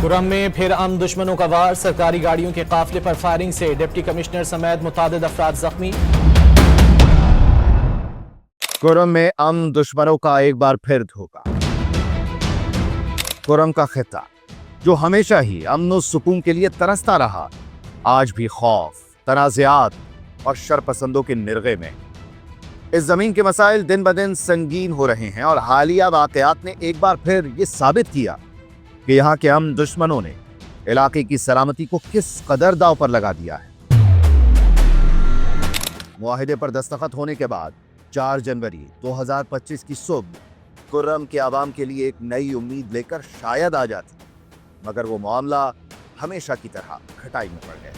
कुरम में फिर अमन दुश्मनों का वार, सरकारी गाड़ियों के काफिले पर फायरिंग से डिप्टी कमिश्नर समेत मुतादिद अफराद जख्मी। कुरम में अमन दुश्मनों का एक बार फिर धोखा। कुरम का खिता जो हमेशा ही अमन और सुकून के लिए तरसता रहा, आज भी खौफ, तनाज़ात और शरपसंदों के निर्गे में। इस जमीन के मसाइल दिन ब दिन संगीन हो रहे हैं और हालिया वाकयात ने एक बार फिर ये साबित किया कि यहाँ के अमन दुश्मनों ने इलाके की सलामती को किस कदर दांव पर लगा दिया है। मुआहिदे पर दस्तखत होने के बाद 4 जनवरी 2025 की सुबह कुर्रम के आवाम के लिए एक नई उम्मीद लेकर शायद आ जाती, मगर वो मामला हमेशा की तरह खटाई में पड़ गया।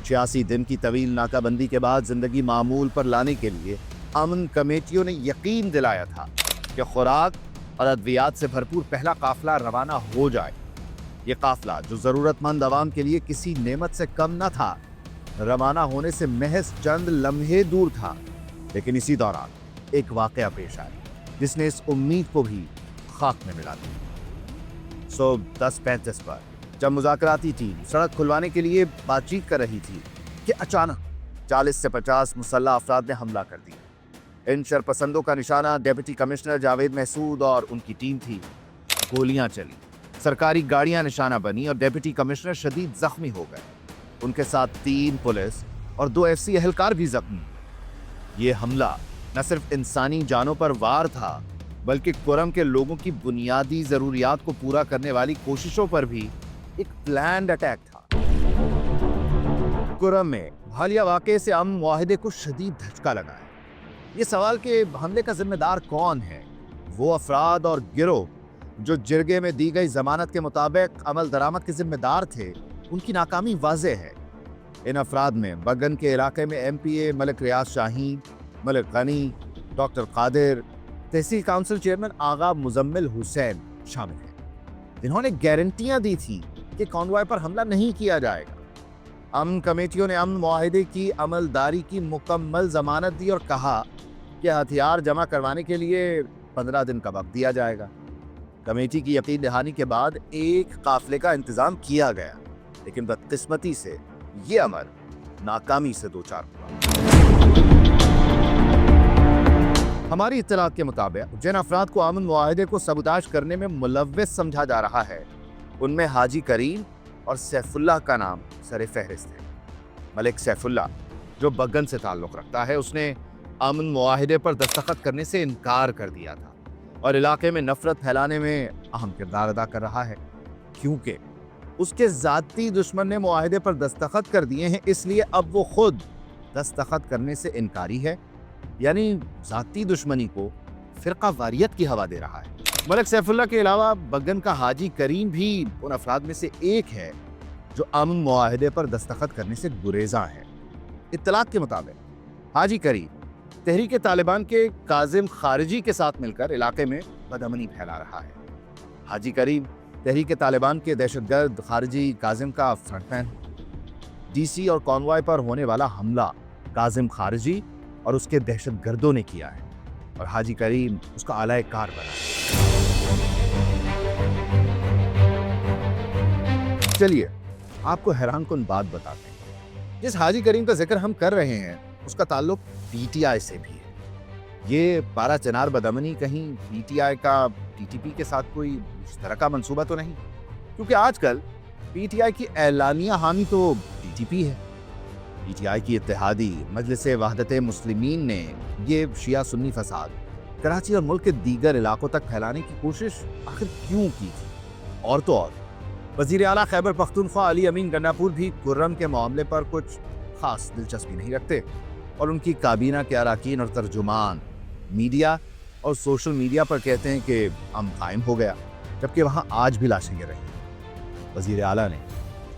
86 दिन की तवील नाकाबंदी के बाद जिंदगी मामूल पर लाने के लिए अमन कमेटियों ने यकीन दिलाया था कि खुराक और अद्वियात से भरपूर पहला काफिला रवाना हो जाए। ये काफिला जो जरूरतमंद आवाम के लिए किसी नेमत से कम न था, रवाना होने से महज चंद लम्हे दूर था। लेकिन इसी दौरान एक वाकया पेश आया जिसने इस उम्मीद को भी खाक में मिला दिया। सुबह 10:35 पर जब मुज़ाकराती टीम सड़क खुलवाने के लिए बातचीत कर रही थी कि अचानक 40 से 50 मुसल्लह अफराद ने हमला कर दिया। इन शरपसंदों का निशाना डिप्टी कमिश्नर जावेद महसूद और उनकी टीम थी। गोलियां चली, सरकारी गाड़ियां निशाना बनी और डिप्टी कमिश्नर शदीद जख्मी हो गए। उनके साथ 3 पुलिस और 2 FC एहलकार भी जख्मी। ये हमला न सिर्फ इंसानी जानों पर वार था, बल्कि कुरम के लोगों की बुनियादी जरूरियात को पूरा करने वाली कोशिशों पर भी एक प्लान्ड अटैक था। कुरम में हालिया वाक़े से अमन मुआहिदे को शदीद धचका लगा है। ये सवाल कि हमले का जिम्मेदार कौन है। वो अफराद और गिरोह जो जिरगे में दी गई जमानत के मुताबिक अमल दरामद के जिम्मेदार थे, उनकी नाकामी वाज़ेह है। इन अफराद में बगन के इलाके में MPA मलिक रियाज शाहीन, मलिक गनी, डॉक्टर कादिर, तहसील काउंसिल चेयरमैन आगा मुजम्मिल हुसैन शामिल हैं। इन्होंने गारंटियां दी थी कि कॉन्वॉय पर हमला नहीं किया जाएगा। अमन कमेटियों ने अमन मुआहिदे की अमलदारी की मुकम्मल जमानत दी और कहा कि हथियार जमा करवाने के लिए 15 दिन का वक्त दिया जाएगा। कमेटी की यकीन दहानी के बाद एक काफिले का इंतजाम किया गया, लेकिन बदकिस्मती से ये अमल नाकामी से दो चार हुआ। हमारी इत्तलात के मुताबिक जिन अफराद को अमन मुआहिदे को सबूताज करने में मुलव्विस समझा जा रहा है, उनमें हाजी करीम और सैफुल्लाह का नाम सरे फहरिस्त है। मलिक सैफुल्लाह जो बगन से ताल्लुक़ रखता है, उसने अमन मुआहिदे पर दस्तखत करने से इनकार कर दिया था और इलाके में नफरत फैलाने में अहम किरदार अदा कर रहा है। क्योंकि उसके ज़ाती दुश्मन ने मुआहिदे पर दस्तखत कर दिए हैं, इसलिए अब वो खुद दस्तखत करने से इनकारी है, यानी ज़ाती दुश्मनी को फ़िरका वारियत की हवा दे रहा है। मलिक सैफुल्लाह के अलावा बगन का हाजी करीम भी उन अफराद में से एक है जो अमन मुआहिदे पर दस्तखत करने से गुरेज़ा है। इत्तलात के मुताबिक हाजी करीम तहरीक तालिबान के काजिम खारिजी के साथ मिलकर इलाके में बदअमनी फैला रहा है। हाजी करीम तहरीक तालिबान के दहशतगर्द खारिजी काजिम का फ्रंटमैन। DC और कॉन्वॉय पर होने वाला हमला काजिम खारिजी और उसके दहशतगर्दों ने किया है और हाजी करीम उसका आला कार बना। चलिए आपको हैरानकुन बात बताते हैं। जिस हाजी करीम का जिक्र हम कर रहे हैं, उसका ताल्लुक PTI से भी है। ये बारा चनार बदअमनी कहीं PTI का TTP के साथ कोई मुश्तरका मंसूबा तो नहीं, क्योंकि आजकल PTI की एलानिया हामी तो TTP है। PTI की इत्तेहादी मजलिस वहदत मुस्लिमीन ने ये शिया सुन्नी फसाद कराची और मुल्क के दीगर इलाकों तक फैलाने की कोशिश आखिर क्यों की थी? और तो और वज़ीर आला खैबर पख्तूनख्वा अली अमीन गन्नापुर भी कुर्रम के मामले पर कुछ खास दिलचस्पी नहीं रखते और उनकी काबीना के अरकान और तर्जुमान मीडिया और सोशल मीडिया पर कहते हैं कि अमन कायम हो गया, जबकि वहाँ आज भी लाशें गिर रही हैं। वज़ीर आला ने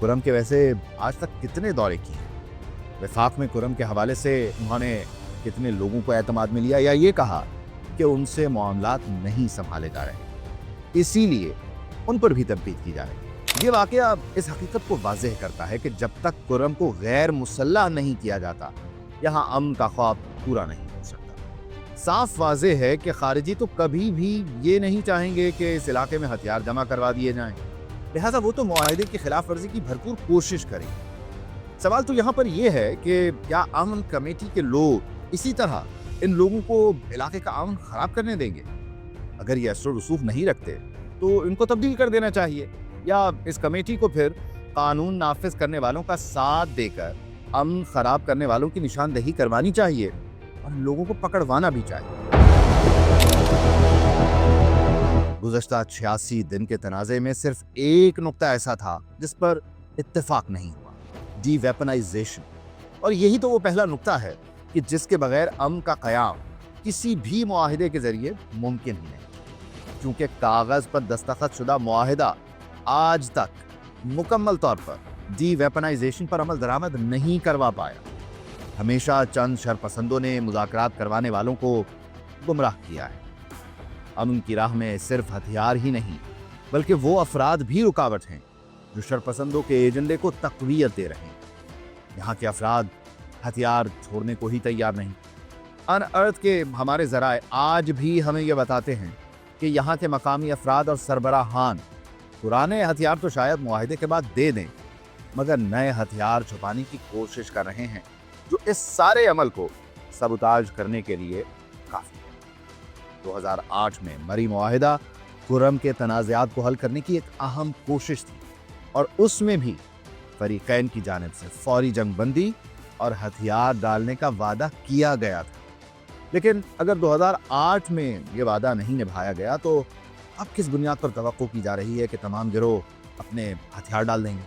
कुर्रम के वैसे आज तक कितने दौरे किए? वफाक में कुर्रम के हवाले से उन्होंने कितने लोगों को एतमाद में लिया या ये कहा कि उनसे मामलात नहीं संभाले जा रहे, इसीलिए उन पर भी तनकीद की जा रही है। ये वाकया इस हकीकत को वाज़ेह करता है कि जब तक कुर्रम को गैर मुसल्लह नहीं किया जाता, यहाँ अमन का ख्वाब पूरा नहीं हो सकता। साफ वाज़ेह है कि खारिजी तो कभी भी ये नहीं चाहेंगे कि इस इलाके में हथियार जमा करवा दिए जाएं, लिहाजा वो तो मुआहिदे की खिलाफ वर्जी की भरपूर कोशिश करेंगे। सवाल तो यहाँ पर यह है कि क्या अमन कमेटी के लोग इसी तरह इन लोगों को इलाके का अमन खराब करने देंगे? अगर ये असर रसूख नहीं रखते तो इनको तब्दील कर देना चाहिए, या इस कमेटी को फिर कानून नाफिज करने वालों का साथ देकर अमन खराब करने वालों की निशानदही करवानी चाहिए और लोगों को पकड़वाना भी चाहिए। गुज़श्ता 86 दिन के तनाज़े में सिर्फ एक नुक्ता ऐसा था जिस पर इत्तेफाक नहीं हुआ, डी वेपनाइजेशन। और यही तो वो पहला नुक्ता है कि जिसके बगैर अमन का क़याम किसी भी मुआहिदे के जरिए मुमकिन ही नहीं, क्योंकि कागज़ पर दस्तखत शुदा मुआहिदा आज तक मुकम्मल तौर पर डी वेपनाइजेशन पर अमल दरामद नहीं करवा पाया। हमेशा चंद शरपसंदों ने मुज़ाकरात करवाने वालों को गुमराह किया है। अमन की राह में सिर्फ हथियार ही नहीं बल्कि वो अफराद भी रुकावट हैं जो शरपसंदों के एजेंडे को तक़वियत दे रहे हैं। यहाँ के अफराद हथियार छोड़ने को ही तैयार नहीं। अनअर्थ के हमारे ज़राए आज भी हमें ये बताते हैं कि यहाँ के मकामी अफराद और सरबराहान पुराने हथियार तो शायद मुआहिदे के बाद दे दें, मगर नए हथियार छुपाने की कोशिश कर रहे हैं जो इस सारे अमल को सबूताज करने के लिए काफ़ी है। 2008 में मरी मुआहिदा कुर्रम के तनाज़ात को हल करने की एक अहम कोशिश थी, और उसमें भी फरीक़ैन की जानिब से फौरी जंगबंदी और हथियार डालने का वादा किया गया था। लेकिन अगर 2008 में ये वादा नहीं निभाया गया तो अब किस बुनियाद पर तवक्को की जा रही है कि तमाम गिरोह अपने हथियार डाल देंगे?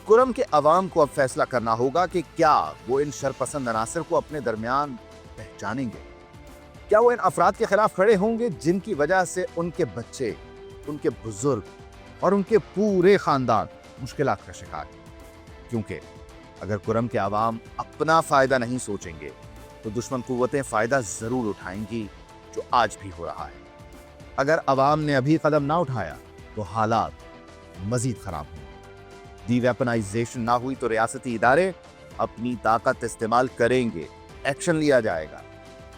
कुर्रम के अवाम को अब फैसला करना होगा कि क्या वो इन शरपसंद अनासर को अपने दरमियान पहचानेंगे, क्या वो इन अफराद के खिलाफ खड़े होंगे जिनकी वजह से उनके बच्चे, उनके बुजुर्ग और उनके पूरे खानदान मुश्किलात का शिकार हैं। क्योंकि अगर कुर्रम के अवाम अपना फ़ायदा नहीं सोचेंगे तो दुश्मन कुव्वतें फ़ायदा ज़रूर उठाएंगी, जो आज भी हो रहा है। अगर अवाम ने अभी कदम ना उठाया तो हालात मज़ीद ख़राब होंगे। डी वेपनाइजेशन ना हुई तो रियासती इदारे अपनी ताकत इस्तेमाल करेंगे, एक्शन लिया जाएगा,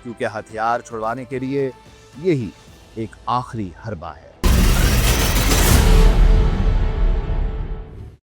क्योंकि हथियार छुड़वाने के लिए यही एक आखिरी हरबा है।